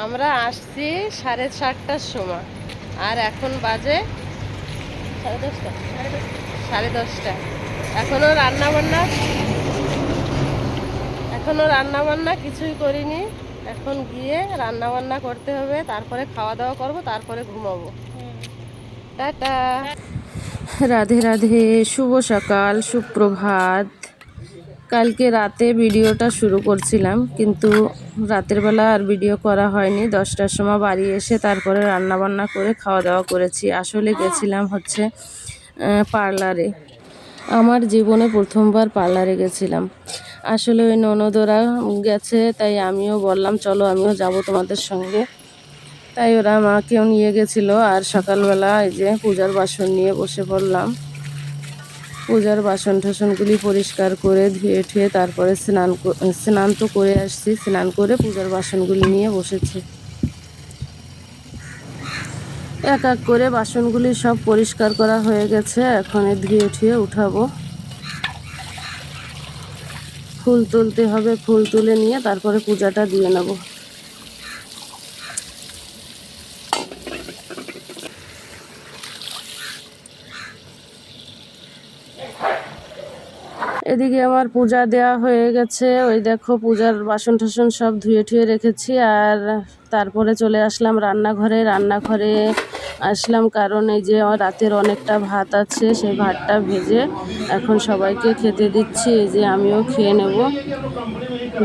আমরা আসছি 7:30টার সময়, আর এখন বাজে 10:30। 10:30। এখনো রান্না বান্না কিছুই করিনি। এখন গিয়ে রান্না বান্না করতে হবে, তারপরে খাওয়া দাওয়া করব, তারপরে ঘুমাবো। টাটা। রাধে রাধে, শুভ সকাল, সুপ্রভাত। কালকে রাতে ভিডিওটা শুরু করছিলাম, কিন্তু রাতের বেলা আর ভিডিও করা হয়নি। 10টার সময় বাড়ি এসে তারপরে রান্না বান্না করে খাওয়া দাওয়া করেছি। আসলে গেছিলাম হচ্ছে পার্লারে। আমার জীবনে প্রথমবার পার্লারে গেছিলাম। আসলে ওই ননদরা গেছে, তাই আমিও বললাম চলো আমিও যাব তোমাদের সঙ্গে। তাই ওরা আমাকেও নিয়ে গেছিলো। আর সকালবেলা এই যে পূজার বাসন নিয়ে বসে পড়লাম। পূজার বাসন টাসনগুলি পরিষ্কার করে ধুয়ে ঠুয়ে তারপরে স্নান তো করে আসছি। স্নান করে পূজার বাসনগুলি নিয়ে বসেছি। এক এক করে বাসনগুলি সব পরিষ্কার করা হয়ে গেছে। এখন ধুয়ে ঠুয়ে উঠাবো। ফুল তুলতে হবে, ফুল তুলে নিয়ে তারপরে পূজাটা দিয়ে নেব। এদিকে আমার পূজা দেওয়া হয়ে গেছে। ওই দেখো পূজার বাসন টাসন সব ধুয়ে ঠুয়ে রেখেছি। আর তারপরে চলে আসলাম রান্নাঘরে আসলাম, কারণ এই যে রাতের অনেকটা ভাত আছে, সেই ভাতটা ভেজে এখন সবাইকে খেতে দিচ্ছি। এই যে আমিও খেয়ে নেব।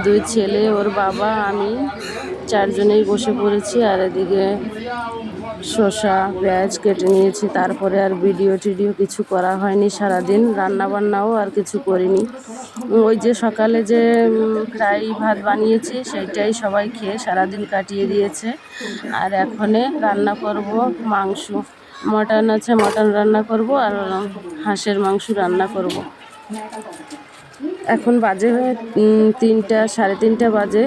2 ছেলে, ওর বাবা, আমি 4 জনেই বসে পড়েছি। আর এদিকে শসা পেঁয়াজ কেটে নিয়েছি। তারপরে আর ভিডিও টিডিও কিছু করা হয়নি সারাদিন। রান্নাবান্নাও আর কিছু করিনি। ওই যে সকালে যে ফ্রাই ভাত বানিয়েছি সেইটাই সবাই খেয়ে সারাদিন কাটিয়ে দিয়েছে। আর এখনে রান্না করব মাংস। মটন আছে, মটন রান্না করব, আর হাঁসের মাংস রান্না করব। এখন বাজে 3টা, 3:30 বাজে।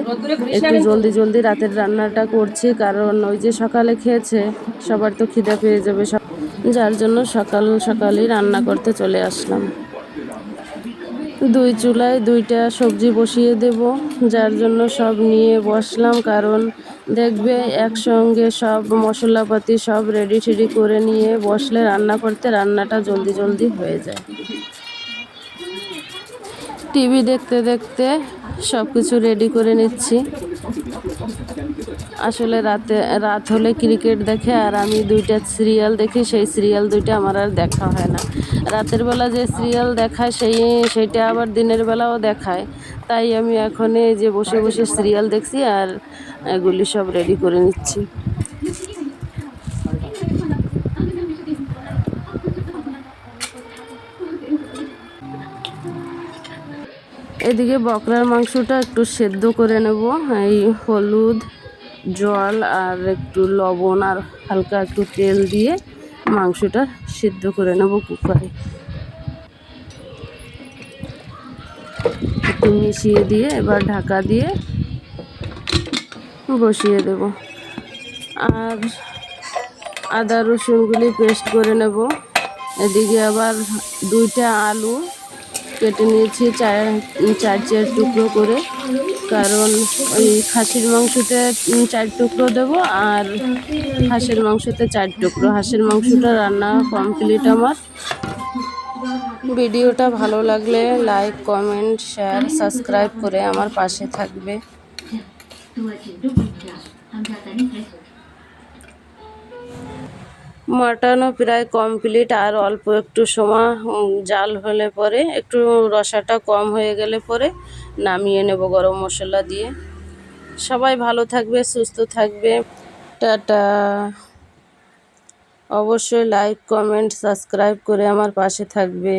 একটু জলদি জলদি রাতের রান্নাটা করছি, কারণ ওই যে সকালে খেয়েছে, সবার তো খিদে পেয়ে যাবে, যার জন্য সকালই রান্না করতে চলে আসলাম। 2 চুলায় 2টা সবজি বসিয়ে দেব, যার জন্য সব নিয়ে বসলাম। কারণ দেখবে একসঙ্গে সব মশলাপাতি সব রেডি টেডি করে নিয়ে বসলে রান্না করতে রান্নাটা জলদি জলদি হয়ে যায়। টিভি দেখতে দেখতে সব কিছু রেডি করে নিচ্ছি। আসলে রাত হলে ক্রিকেট দেখে, আর আমি 2টা সিরিয়াল দেখি। সেই সিরিয়াল 2টা আমার আর দেখা হয় না। রাতের বেলা যে সিরিয়াল দেখায় সেইটা আবার দিনের বেলাও দেখায়। তাই আমি এখন এই যে বসে বসে সিরিয়াল দেখছি আর এগুলি সব রেডি করে নিচ্ছি। এদিকে বকরার মাংসটা একটু সেদ্ধ করে নেব। এই হলুদ, জল আর একটু লবণ আর হালকা একটু তেল দিয়ে মাংসটা সেদ্ধ করে নেব কুকারে। একটু মিশিয়ে দিয়ে এবার ঢাকা দিয়ে বসিয়ে দেব। আর আদা রসুনগুলি পেস্ট করে নেব। এদিকে আবার 2টা আলু কেটে নিয়েছি 4 টুকরো করে, কারণ ওই খাসির মাংসতে 4 টুকরো দেব, আর হাঁসের মাংসতে 4 টুকরো। হাঁসের মাংসটা রান্না কমপ্লিট আমার। ভিডিওটা ভালো লাগলে লাইক, কমেন্ট, শেয়ার, সাবস্ক্রাইব করে আমার পাশে থাকবে। মাটনও প্রায় কমপ্লিট। আর অল্প একটু সময় জাল হলে পরে, একটু রসাটা কম হয়ে গেলে পরে নামিয়ে নেব গরম মশলা দিয়ে। সবাই ভালো থাকবে, সুস্থ থাকবে। টাটা। অবশ্যই লাইক, কমেন্ট, সাবস্ক্রাইব করে আমার পাশে থাকবে।